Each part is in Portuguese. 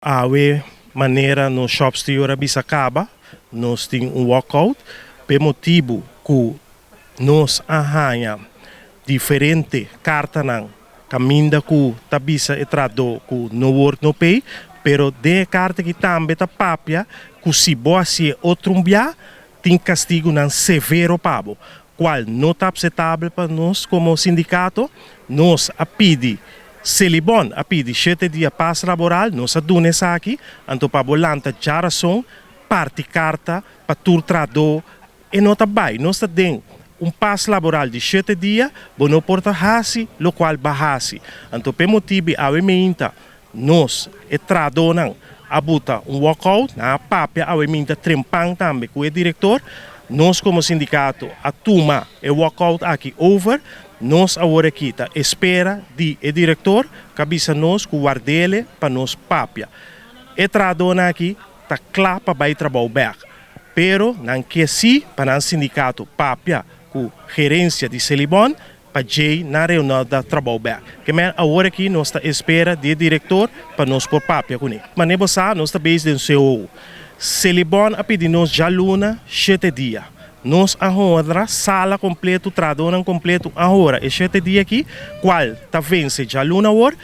Awe maneira no shops de hora bisa acaba, nós tem walkout, por motivo que nós arranha diferente carta não, caminda que tá bisa entrado que no work no pay, pero de carta que também tá papia, que se boa se outro tem castigo não severo pabo, qual não tá aceitável para nós como sindicato, nós a pedir se li bon a pidi 7 dias pass laboral, nós a dune aqui, anto pa bolanta já razão, parte carta, pa tur trado, e nota bai, nós ta den pass laboral de 7 dias, bono porta hasi, lo qual bahasi. Anto pe motivi awe meinta, nós e trado nang, abuta walkout, na papia awe meinta trempang tambe, com o diretor, nós como sindicato, a tuma e walkout aqui over, nós agora aqui tá espera de diretor, cabeça nós com guardele para nós papia. E tradona aqui tá claro para vai trabalhar back. Pero não que si para o sindicato papia com gerência de Celibon para jay na reunião da trabalho back. Que men agora aqui nós tá espera de diretor para nós por papia com ele. Mas nem você nós tá base de seu Celibon a pedir nós já luna 7 dias. Nós agora sala completo, tradona completo agora. E 7 dias aqui, qual tá vence já luna hora,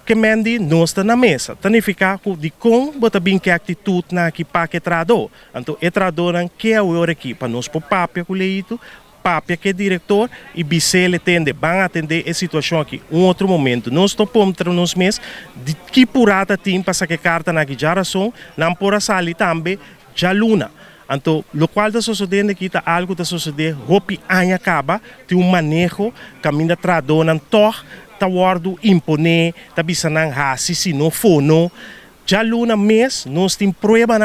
que mendi nós tá na mesa. Tanificar de com bota bem que atitude na que pa que trado. Então e tradona que é hora aqui para nós por papia com leito, papia que é diretor e bicele tende van atender a situação aqui. Outro momento, nós topamos entre nós mesmos de que purata tem para que carta na que já razão, não por a sali também já luna. Então, o qual está sucedendo aqui, está algo está sucedendo, hopi anha acaba, tem manejo, caminho tradona, tor, tá guardo impone, tá bisanang hasi, se não for não. Já luna mês, nós temos prova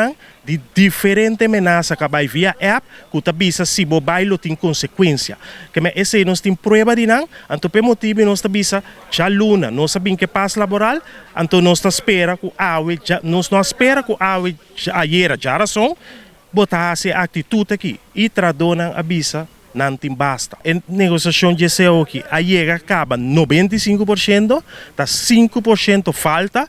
de diferente ameaça que vai via app, que tá bisa se bobailo tem consequência. Que me esse nós temos prova de não, então por motivo nós tá bisa já luna, nós sabemos que passa laboral, então nós tá espera que nós não espera que awe ayer já razão, botar essa atitude aqui e tradona avisa não tem basta. A negociação de CEO aqui, a chega acaba 95%, tá 5% falta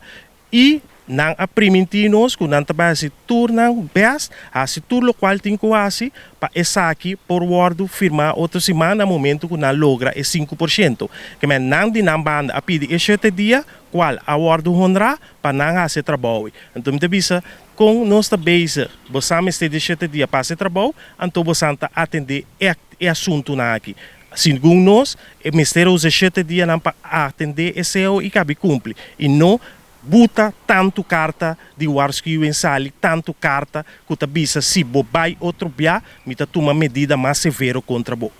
e não a primitinos que não trabalha se tornam best, a se turno qual tem quase para essa aqui por word firmar outra semana momento que não logra é 5%. Que mas não de não banda a pedir 7 dias qual a word honra para não fazer trabalho. Então me avisa com nossa base, você me está de 7 dias para fazer trabalho, então você está atender é assunto na aqui. Segundo nós, o Ministério usa 7 dias para atender esse e cabe cumpre e não buta tanto carta de warsku em sali, tanto carta que ta bisa se bobai outro bia, me ta toma medida mais severa contra bo.